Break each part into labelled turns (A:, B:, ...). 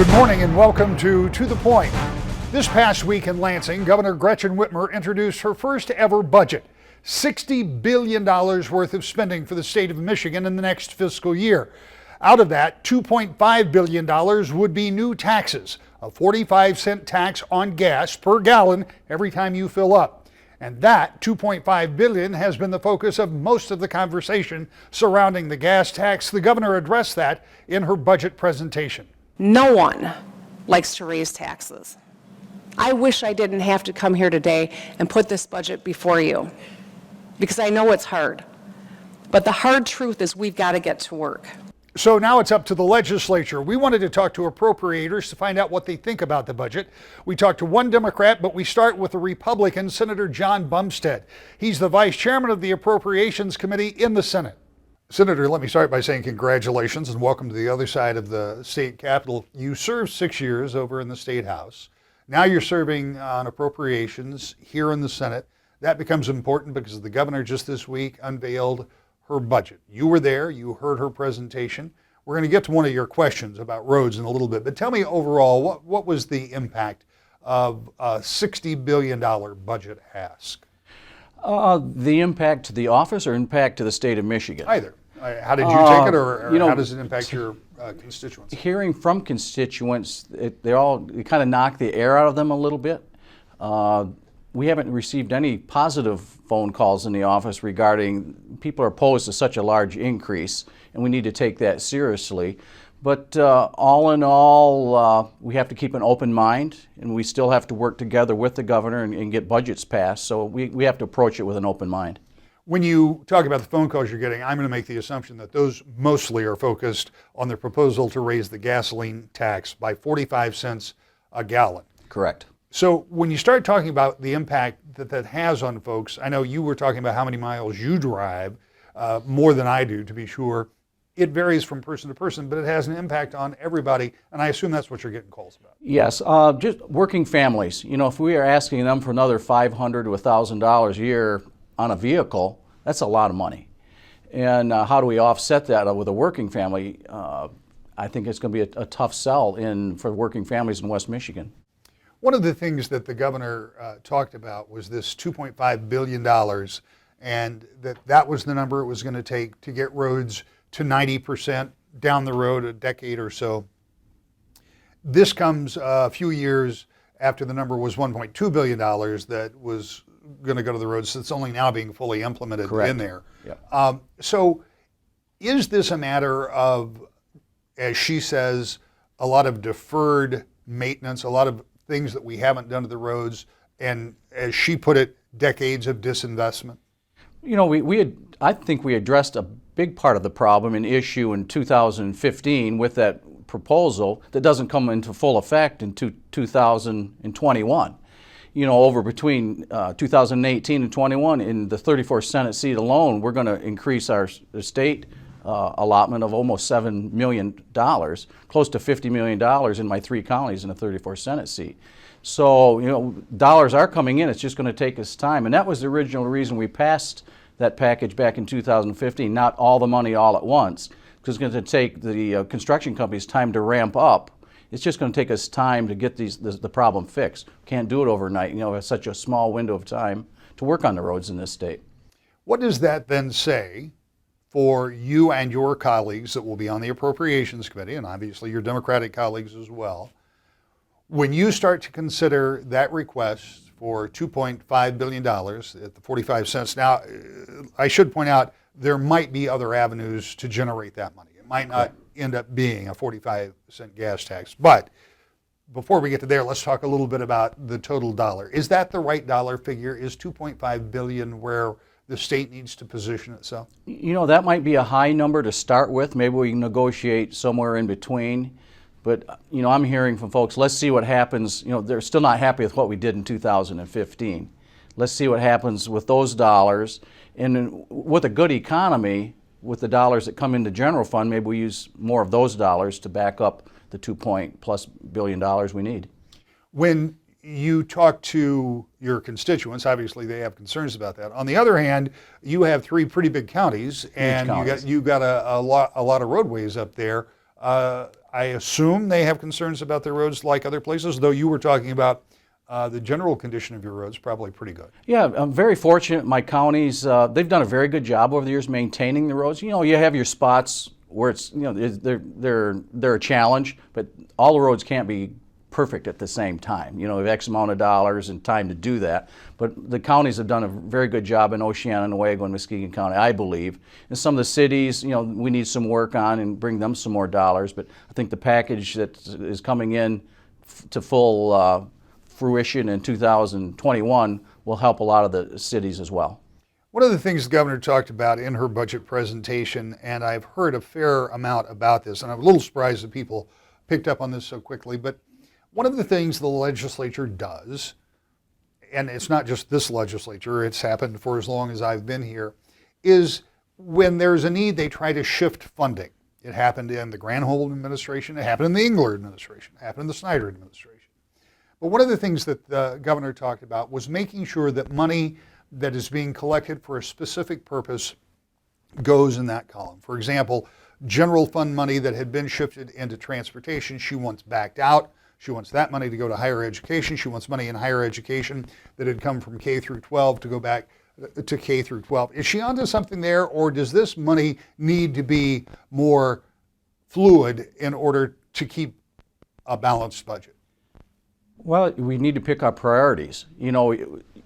A: Good morning and welcome to the Point. This past week in Lansing, Governor Gretchen Whitmer introduced her first ever budget, $60 billion worth of spending for the state of Michigan in the next fiscal year. Out of that, $2.5 billion would be new taxes, a 45-cent tax on gas per gallon every time you fill up. And that $2.5 billion has been the focus of most of the conversation surrounding the gas tax. The governor addressed that in her budget presentation.
B: No one likes to raise taxes. I wish I didn't have to come here today and put this budget before you, because I know it's hard. But the hard truth is we've got to get to work.
A: So now it's up to the legislature. We wanted to talk to appropriators to find out what they think about the budget. We talked to one Democrat, but we start with a Republican, Senator Jon Bumstead. He's the vice chairman of the Appropriations Committee in the Senate. Senator, let me start by saying congratulations and welcome to the other side of the state capitol. You served 6 years over in the State House. Now you're serving on appropriations here in the Senate. That becomes important because the governor just this week unveiled her budget. You were there, you heard her presentation. We're going to get to one of your questions about roads in a little bit, but tell me overall, what was the impact of a $60 billion budget ask?
C: The impact to the office or impact to the state of Michigan?
A: Either. How did you take it, or how does it impact your constituents?
C: Hearing from constituents, they kind of knock the air out of them a little bit. We haven't received any positive phone calls in the office regarding people are opposed to such a large increase, and we need to take that seriously. But all in all, we have to keep an open mind, and we still have to work together with the governor and get budgets passed. So we have to approach it with an open mind.
A: When you talk about the phone calls you're getting, I'm going to make the assumption that those mostly are focused on the proposal to raise the gasoline tax by 45 cents a gallon.
C: Correct.
A: So when you start talking about the impact that has on folks, I know you were talking about how many miles you drive, more than I do, to be sure. It varies from person to person, but it has an impact on everybody, and I assume that's what you're getting calls about.
C: Yes, just working families. You know, if we are asking them for another $500 to $1,000 a year on a vehicle, that's a lot of money. And how do we offset that with a working family? I think it's going to be a tough sell for working families in West Michigan.
A: One of the things that the governor talked about was this $2.5 billion, and that was the number it was going to take to get roads to 90% down the road, a decade or so. This comes a few years after the number was $1.2 billion that was going to go to the roads. So it's only now being fully implemented. Correct. In there. Yep. So is this a matter of, as she says, a lot of deferred maintenance, a lot of things that we haven't done to the roads, and as she put it, decades of disinvestment?
C: You know, I think we addressed a big part of the problem and issue in 2015 with that proposal that doesn't come into full effect in 2021. You know, over between 2018 and 21, in the 34th Senate seat alone, we're going to increase our state allotment of almost $7 million, close to $50 million in my 3 counties in the 34th Senate seat. So, you know, dollars are coming in. It's just going to take us time. And that was the original reason we passed that package back in 2015, not all the money all at once, because it's going to take the construction companies time to ramp up. It's just going to take us time to get the problem fixed. Can't do it overnight. You know, it's such a small window of time to work on the roads in this state.
A: What does that then say for you and your colleagues that will be on the Appropriations Committee, and obviously your Democratic colleagues as well, when you start to consider that request for $2.5 billion at the 45 cents? Now, I should point out there might be other avenues to generate that money. It might not end up being a 45-cent gas tax. But before we get to there, let's talk a little bit about the total dollar. Is that the right dollar figure? Is $2.5 billion where the state needs to position itself?
C: You know, that might be a high number to start with. Maybe we can negotiate somewhere in between. But, you know, I'm hearing from folks, let's see what happens. You know, they're still not happy with what we did in 2015. Let's see what happens with those dollars. And with a good economy, with the dollars that come into general fund, maybe we use more of those dollars to back up the $2+ billion we need. When
A: you talk to your constituents, obviously they have concerns about that. On the other hand, you have 3 pretty big counties, and you got a lot of roadways up there. I assume they have concerns about their roads like other places, though you were talking about the general condition of your roads probably pretty good.
C: Yeah, I'm very fortunate. My counties, they've done a very good job over the years maintaining the roads. You know, you have your spots where it's, you know, they're a challenge, but all the roads can't be perfect at the same time. You know, we have X amount of dollars and time to do that. But the counties have done a very good job in Oceana, R-Newaygo, and Muskegon County, I believe. And some of the cities, you know, we need some work on and bring them some more dollars. But I think the package that is coming in to full fruition in 2021 will help a lot of the cities as well.
A: One of the things the governor talked about in her budget presentation, and I've heard a fair amount about this, and I'm a little surprised that people picked up on this so quickly, but one of the things the legislature does, and it's not just this legislature, it's happened for as long as I've been here, is when there's a need, they try to shift funding. It happened in the Granholm administration, it happened in the Engler administration, it happened in the Snyder administration. But one of the things that the governor talked about was making sure that money that is being collected for a specific purpose goes in that column. For example, general fund money that had been shifted into transportation, she wants backed out. She wants that money to go to higher education. She wants money in higher education that had come from K through 12 to go back to K through 12. Is she onto something there, or does this money need to be more fluid in order to keep a balanced budget?
C: Well, we need to pick our priorities. You know,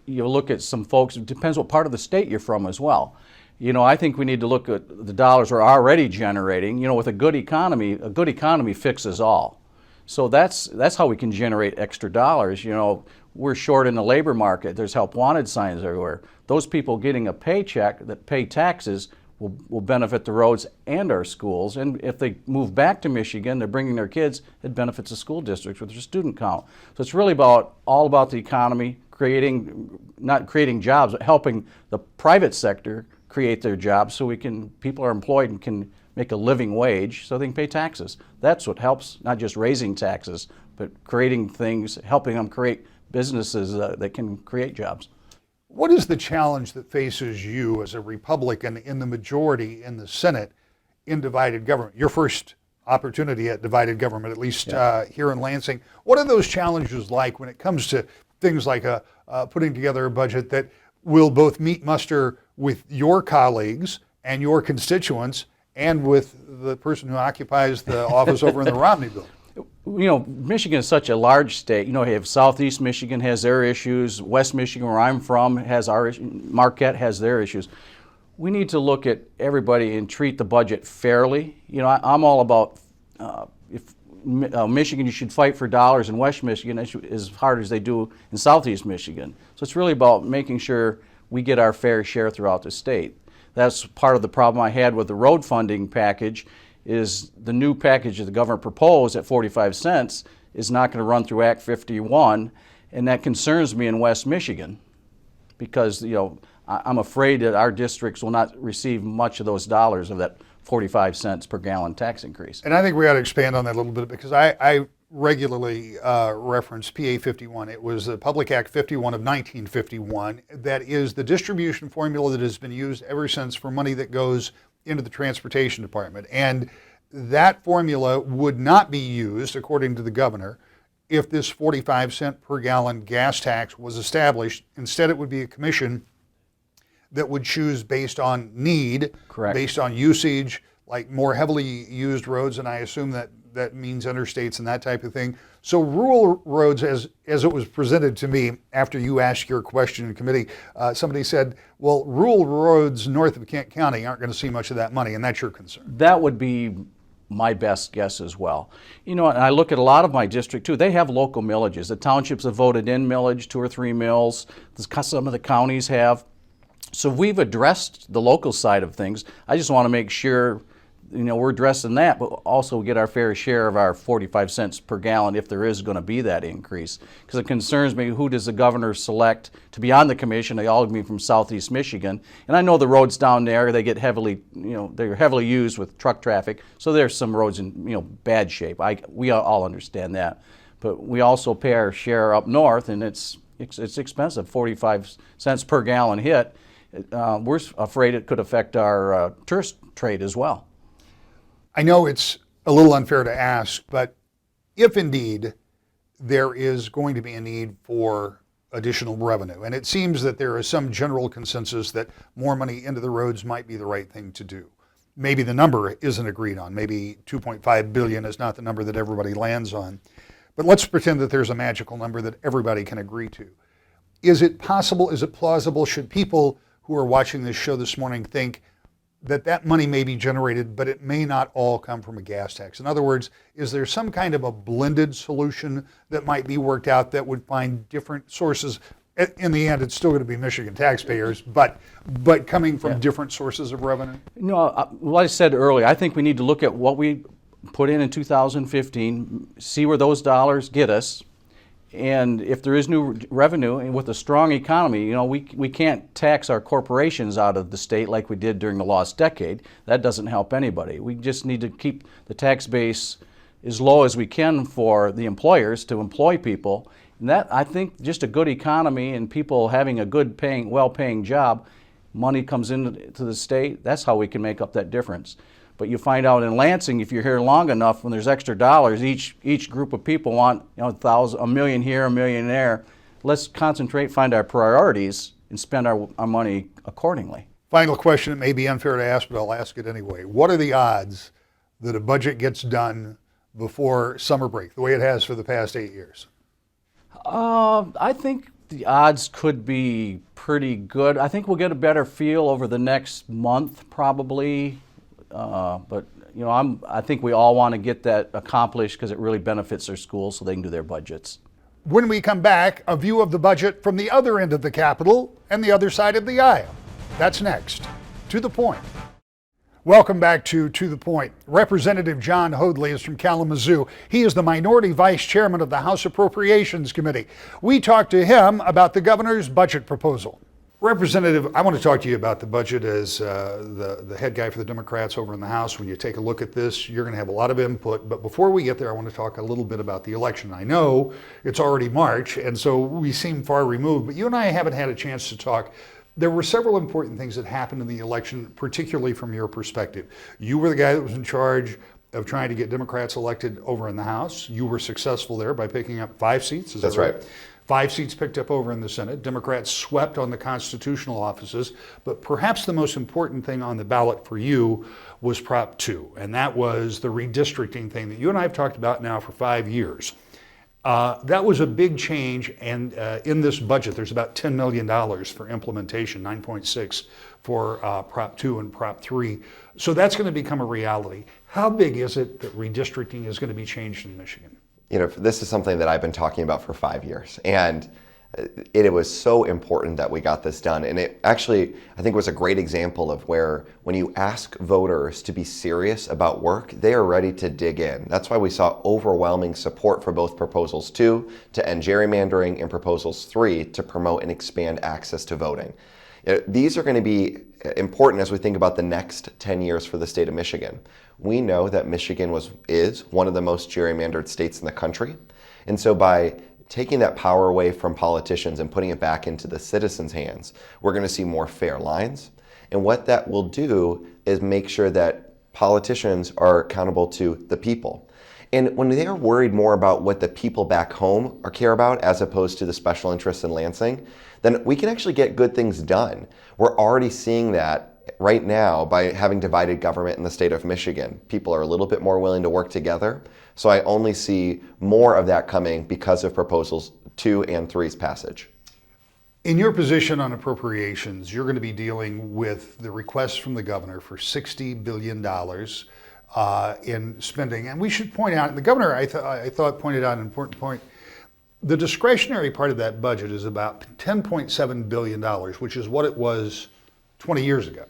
C: you look at some folks, it depends what part of the state you're from as well. You know, I think we need to look at the dollars we're already generating. You know, with a good economy fixes all. So that's how we can generate extra dollars. You know, we're short in the labor market. There's help wanted signs everywhere. Those people getting a paycheck that pay taxes will benefit the roads and our schools. And if they move back to Michigan, they're bringing their kids, it benefits the school districts with their student count. So it's really all about the economy, not creating jobs, but helping the private sector create their jobs so people are employed and can make a living wage so they can pay taxes. That's what helps, not just raising taxes, but creating things, helping them create businesses that can create jobs.
A: What is the challenge that faces you as a Republican in the majority in the Senate in divided government? Your first opportunity at divided government, at least here in Lansing. What are those challenges like when it comes to things like putting together a budget that will both meet muster with your colleagues and your constituents and with the person who occupies the office over in the Romney building?
C: You know, Michigan is such a large state. You know, you have Southeast Michigan has their issues, West Michigan, where I'm from, has our issues, Marquette has their issues. We need to look at everybody and treat the budget fairly. You know, I'm all about Michigan, you should fight for dollars in West Michigan as hard as they do in Southeast Michigan. So it's really about making sure we get our fair share throughout the state. That's part of the problem I had with the road funding package. Is the new package that the governor proposed at 45 cents is not going to run through Act 51, and that concerns me in West Michigan because, you know, I'm afraid that our districts will not receive much of those dollars of that 45 cents per gallon tax increase.
A: And I think we ought to expand on that a little bit because I regularly reference PA 51. It was the Public Act 51 of 1951 that is the distribution formula that has been used ever since for money that goes into the transportation department. And that formula would not be used, according to the governor, if this 45 cent per gallon gas tax was established. Instead, it would be a commission that would choose based on need,
C: correct,
A: based on usage, like more heavily used roads, and I assume that means interstates and that type of thing. So rural roads, as it was presented to me after you asked your question in committee, somebody said, well, rural roads north of Kent County aren't going to see much of that money, and that's your concern.
C: That would be my best guess as well. You know, and I look at a lot of my district too, they have local millages. The townships have voted in millage, 2 or 3 mills, some of the counties have. So we've addressed the local side of things. I just want to make sure, you know, we're addressing that, but also get our fair share of our 45 cents per gallon if there is going to be that increase. Because it concerns me, who does the governor select to be on the commission? They all of me from Southeast Michigan. And I know the roads down there, they get heavily, you know, they're heavily used with truck traffic. So there's some roads in, you know, bad shape. We all understand that. But we also pay our share up north, and it's expensive, 45 cents per gallon hit. We're afraid it could affect our tourist trade as well.
A: I know it's a little unfair to ask, but if indeed there is going to be a need for additional revenue, and it seems that there is some general consensus that more money into the roads might be the right thing to do. Maybe the number isn't agreed on. Maybe 2.5 billion is not the number that everybody lands on. But let's pretend that there's a magical number that everybody can agree to. Is it possible? Is it plausible? Should people who are watching this show this morning think that that money may be generated, but it may not all come from a gas tax? In other words, is there some kind of a blended solution that might be worked out that would find different sources? In the end, it's still going to be Michigan taxpayers, but coming from different sources of revenue?
C: No, like I said earlier, I think we need to look at what we put in 2015, see where those dollars get us, and if there is new revenue, and with a strong economy, we can't tax our corporations out of the state like we did during the lost decade. That doesn't help anybody. We just need to keep the tax base as low as we can for the employers to employ people. And that, I think, just a good economy and people having a good paying, well-paying job, money comes into the state, that's how we can make up that difference. But you find out in Lansing, if you're here long enough, when there's extra dollars, each group of people want a million here, a million there. Let's concentrate, find our priorities, and spend our money accordingly.
A: Final question, it may be unfair to ask, but I'll ask it anyway. What are the odds that a budget gets done before summer break, the way it has for the past 8 years?
C: I think the odds could be pretty good. I think we'll get a better feel over the next month, probably. But I think we all want to get that accomplished because it really benefits their schools so they can do their budgets.
A: When we come back, a view of the budget from the other end of the Capitol and the other side of the aisle. That's next. To the Point. Welcome back to the Point. Representative Jon Hoadley is from Kalamazoo. He is the minority vice chairman of the House Appropriations Committee. We talked to him about the governor's budget proposal. Representative, I want to talk to you about the budget as the head guy for the Democrats over in the House. When you take a look at this, you're going to have a lot of input. But before we get there, I want to talk a little bit about the election. I know it's already March, and so we seem far removed, but you and I haven't had a chance to talk. There were several important things that happened in the election, particularly from your perspective. You were the guy that was in charge of trying to get Democrats elected over in the House. You were successful there by picking up 5 seats. Is that right? 5 seats picked up over in the Senate. Democrats swept on the constitutional offices, but perhaps the most important thing on the ballot for you was Prop 2, and that was the redistricting thing that you and I have talked about now for 5 years. That was a big change, and in this budget, there's about $10 million for implementation, 9.6 for Prop 2 and Prop 3. So that's going to become a reality. How big is it that redistricting is going to be changed in Michigan?
D: This is something that I've been talking about for 5 years, and it was so important that we got this done. And it actually, I think, was a great example of where when you ask voters to be serious about work, they are ready to dig in. That's why we saw overwhelming support for both Proposals 2 to end gerrymandering and Proposals 3 to promote and expand access to voting. These are going to be important as we think about the next 10 years for the state of Michigan. We know that Michigan is one of the most gerrymandered states in the country. And so by taking that power away from politicians and putting it back into the citizens' hands, we're going to see more fair lines. And what that will do is make sure that politicians are accountable to the people. And when they are worried more about what the people back home care about as opposed to the special interests in Lansing, then we can actually get good things done. We're already seeing that right now by having divided government in the state of Michigan. People are a little bit more willing to work together. So I only see more of that coming because of Proposals 2 and 3's passage.
A: In your position on appropriations, you're going to be dealing with the request from the governor for $60 billion in spending. And we should point out, and the governor, I thought, pointed out an important point. The discretionary part of that budget is about $10.7 billion, which is what it was 20 years ago.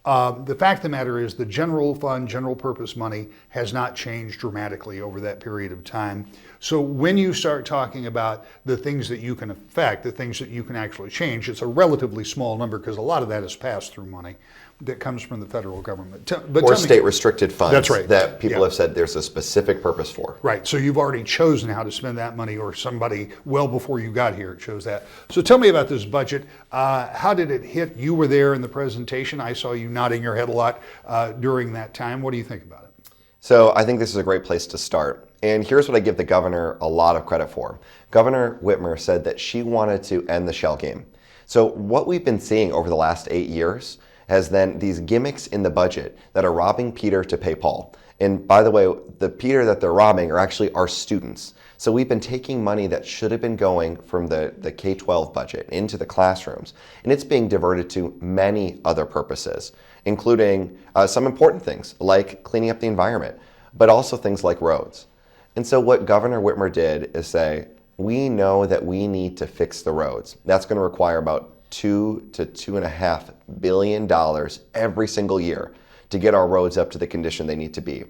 A: The fact of the matter is the general fund, general purpose money has not changed dramatically over that period of time. So when you start talking about the things that you can affect, the things that you can actually change, it's a relatively small number because a lot of that is pass-through money that comes from the federal government.
D: Or state restricted funds.
A: That's right.
D: That people have said there's a specific purpose for.
A: Right. So you've already chosen how to spend that money, or somebody well before you got here chose that. So tell me about this budget. How did it hit? You were there in the presentation. I saw you nodding your head a lot during that time. What do you think about it?
D: So I think this is a great place to start. And here's what I give the governor a lot of credit for. Governor Whitmer said that she wanted to end the shell game. So what we've been seeing over the last 8 years has then these gimmicks in the budget that are robbing Peter to pay Paul. And by the way, the Peter that they're robbing are actually our students. So we've been taking money that should have been going from the K-12 budget into the classrooms, and it's being diverted to many other purposes, including some important things like cleaning up the environment, but also things like roads. And so what Governor Whitmer did is say, we know that we need to fix the roads. That's going to require about $2 to $2.5 billion every single year to get our roads up to the condition they need to be.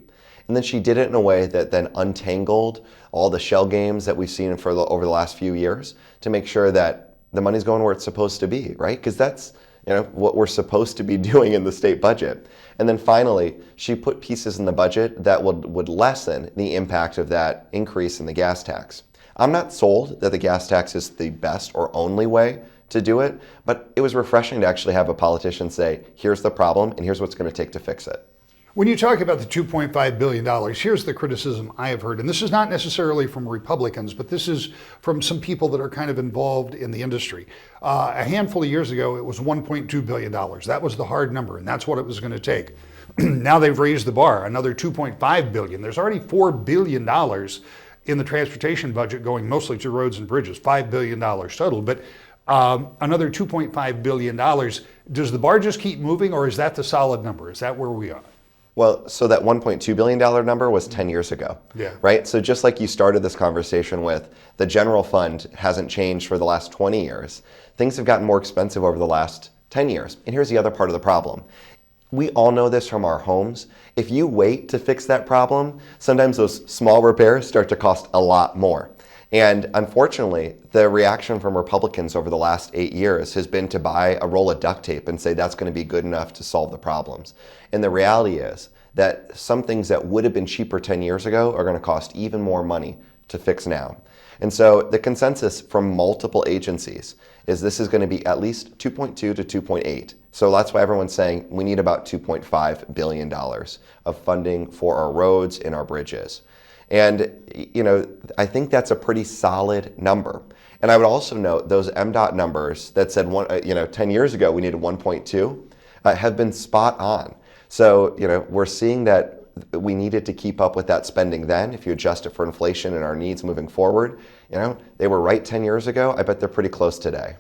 D: And then she did it in a way that then untangled all the shell games that we've seen over the last few years to make sure that the money's going where it's supposed to be, right? Because that's what we're supposed to be doing in the state budget. And then finally, she put pieces in the budget that would lessen the impact of that increase in the gas tax. I'm not sold that the gas tax is the best or only way to do it, but it was refreshing to actually have a politician say, here's the problem and here's what's going to take to fix it.
A: When you talk about the $2.5 billion, here's the criticism I have heard, and this is not necessarily from Republicans, but this is from some people that are kind of involved in the industry. A handful of years ago, it was $1.2 billion. That was the hard number, and that's what it was going to take. Now they've raised the bar, another $2.5 billion. There's already $4 billion in the transportation budget going mostly to roads and bridges, $5 billion total, but another $2.5 billion. Does the bar just keep moving, or is that the solid number? Is that where we are?
D: Well, so that $1.2 billion number was 10 years ago, right? So just like you started this conversation with, the general fund hasn't changed for the last 20 years. Things have gotten more expensive over the last 10 years. And here's the other part of the problem. We all know this from our homes. If you wait to fix that problem, sometimes those small repairs start to cost a lot more. And unfortunately, the reaction from Republicans over the last 8 years has been to buy a roll of duct tape and say that's going to be good enough to solve the problems. And the reality is that some things that would have been cheaper 10 years ago are going to cost even more money to fix now. And so the consensus from multiple agencies is this is going to be at least 2.2 to 2.8. So that's why everyone's saying we need about $2.5 billion of funding for our roads and our bridges. And, I think that's a pretty solid number. And I would also note those MDOT numbers that said 10 years ago we needed 1.2 have been spot on. So, we're seeing that we needed to keep up with that spending then. If you adjust it for inflation and our needs moving forward, they were right 10 years ago. I bet they're pretty close today.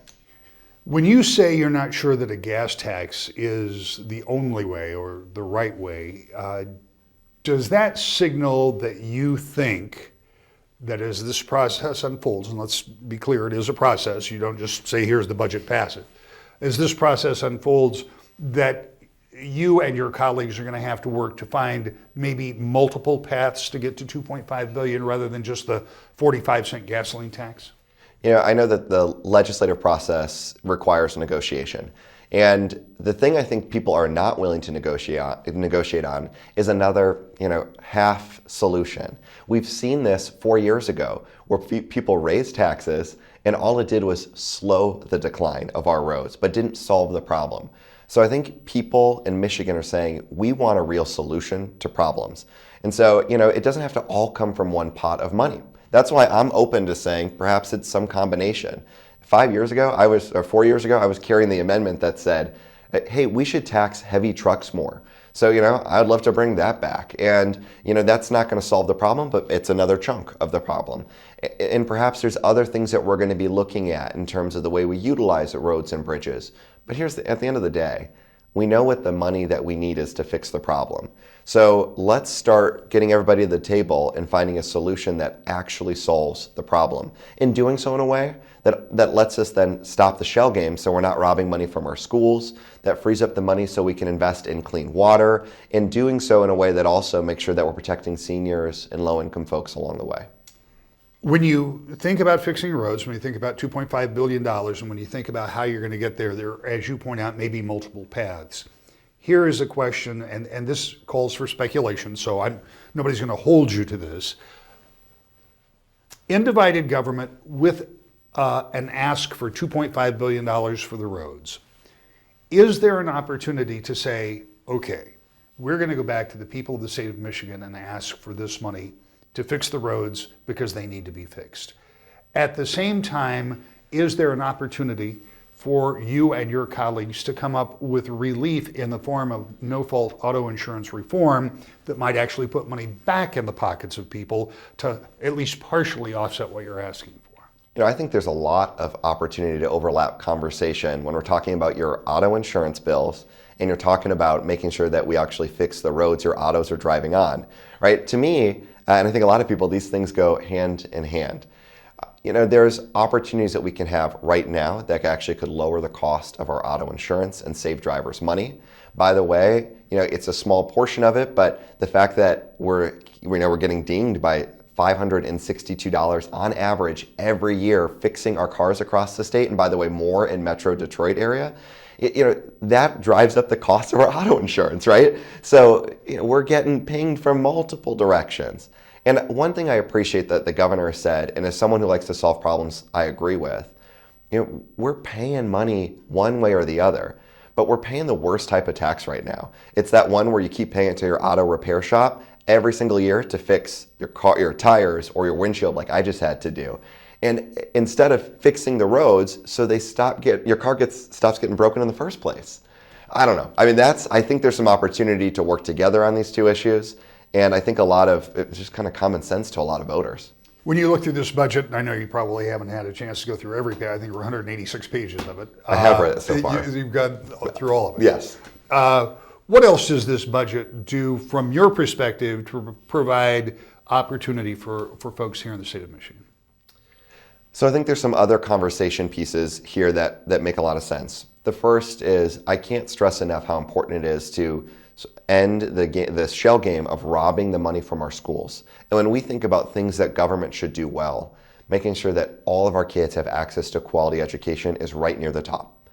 A: When you say you're not sure that a gas tax is the only way or the right way, does that signal that you think that as this process unfolds, and let's be clear, it is a process, you don't just say, here's the budget, pass it. As this process unfolds, that you and your colleagues are going to have to work to find maybe multiple paths to get to $2.5 billion rather than just the 45-cent gasoline tax?
D: I know that the legislative process requires negotiation. And the thing I think people are not willing to negotiate on is another, half solution. We've seen this 4 years ago where people raised taxes and all it did was slow the decline of our roads, but didn't solve the problem. So I think people in Michigan are saying, we want a real solution to problems. And so, it doesn't have to all come from one pot of money. That's why I'm open to saying perhaps it's some combination. 4 years ago, I was carrying the amendment that said, hey, we should tax heavy trucks more. So, I'd love to bring that back. And, that's not going to solve the problem, but it's another chunk of the problem. And perhaps there's other things that we're going to be looking at in terms of the way we utilize roads and bridges. But at the end of the day, we know what the money that we need is to fix the problem. So let's start getting everybody to the table and finding a solution that actually solves the problem. In doing so in a way that lets us then stop the shell game so we're not robbing money from our schools, that frees up the money so we can invest in clean water, and doing so in a way that also makes sure that we're protecting seniors and low-income folks along the way.
A: When you think about fixing roads, when you think about $2.5 billion, and when you think about how you're going to get there, as you point out, may be multiple paths. Here is a question, and this calls for speculation, so nobody's going to hold you to this. In divided government with an ask for $2.5 billion for the roads, is there an opportunity to say, okay, we're going to go back to the people of the state of Michigan and ask for this money to fix the roads because they need to be fixed. At the same time, is there an opportunity for you and your colleagues to come up with relief in the form of no-fault auto insurance reform that might actually put money back in the pockets of people to at least partially offset what you're asking for?
D: You know, I think there's a lot of opportunity to overlap conversation when we're talking about your auto insurance bills and you're talking about making sure that we actually fix the roads your autos are driving on, right? To me, and I think a lot of people, these things go hand in hand. You know, there's opportunities that we can have right now that actually could lower the cost of our auto insurance and save drivers money. By the way, you know, it's a small portion of it, but the fact that we're getting dinged by $562 on average every year fixing our cars across the state, and by the way, more in Metro Detroit area, that drives up the cost of our auto insurance, right? So we're getting pinged from multiple directions. And one thing I appreciate that the governor said, and as someone who likes to solve problems, I agree with, we're paying money one way or the other, but we're paying the worst type of tax right now. It's that one where you keep paying it to your auto repair shop every single year to fix your car, your tires, or your windshield, like I just had to do. And instead of fixing the roads, so your car stops getting broken in the first place. I don't know. I mean, I think there's some opportunity to work together on these two issues. And I think it's just kind of common sense to a lot of voters.
A: When you look through this budget, and I know you probably haven't had a chance to go through every page, I think there were 186 pages of it.
D: I have read it so far.
A: You've gone through all of it.
D: Yes.
A: What else does this budget do from your perspective to provide opportunity for folks here in the state of Michigan?
D: So I think there's some other conversation pieces here that make a lot of sense. The first is I can't stress enough how important it is to end the shell game of robbing the money from our schools. And when we think about things that government should do well, making sure that all of our kids have access to quality education is right near the top.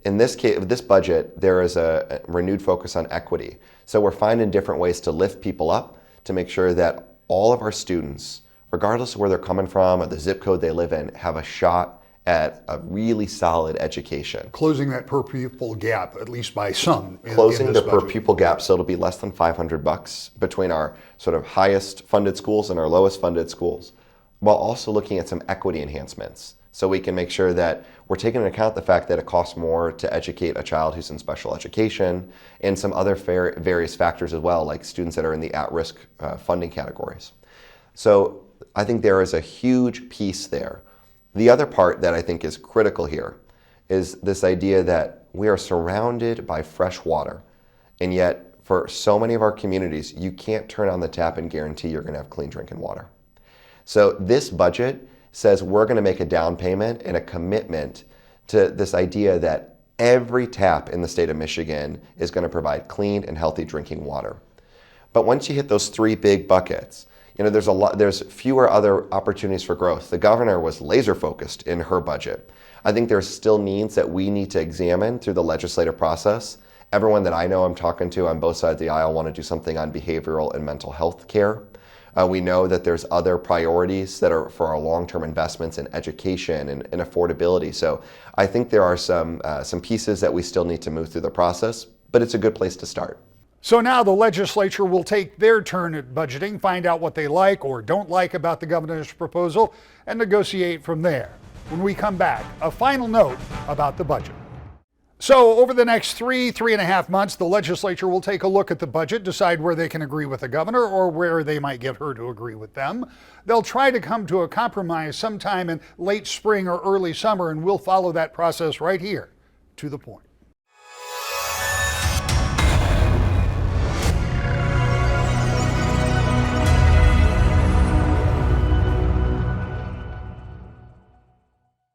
D: In this case, this budget, there is a renewed focus on equity. So we're finding different ways to lift people up to make sure that all of our students, regardless of where they're coming from or the zip code they live in, have a shot at a really solid education.
A: Closing that per pupil gap, at least by some.
D: Closing the per pupil gap, so it'll be less than $500 between our sort of highest funded schools and our lowest funded schools, while also looking at some equity enhancements. So we can make sure that we're taking into account the fact that it costs more to educate a child who's in special education and some other various factors as well, like students that are in the at-risk funding categories. So I think there is a huge piece there. The other part that I think is critical here is this idea that we are surrounded by fresh water, and yet for so many of our communities, you can't turn on the tap and guarantee you're going to have clean drinking water. So this budget says we're going to make a down payment and a commitment to this idea that every tap in the state of Michigan is going to provide clean and healthy drinking water. But once you hit those three big buckets, there's fewer other opportunities for growth. The governor was laser focused in her budget. I think there's still needs that we need to examine through the legislative process. Everyone that I know I'm talking to on both sides of the aisle want to do something on behavioral and mental health care. We know that there's other priorities that are for our long-term investments in education and affordability. So I think there are some pieces that we still need to move through the process, but it's a good place to start.
A: So now the legislature will take their turn at budgeting, find out what they like or don't like about the governor's proposal, and negotiate from there. When we come back, a final note about the budget. So over the next 3.5 months, the legislature will take a look at the budget, decide where they can agree with the governor or where they might get her to agree with them. They'll try to come to a compromise sometime in late spring or early summer, and we'll follow that process right here to the point.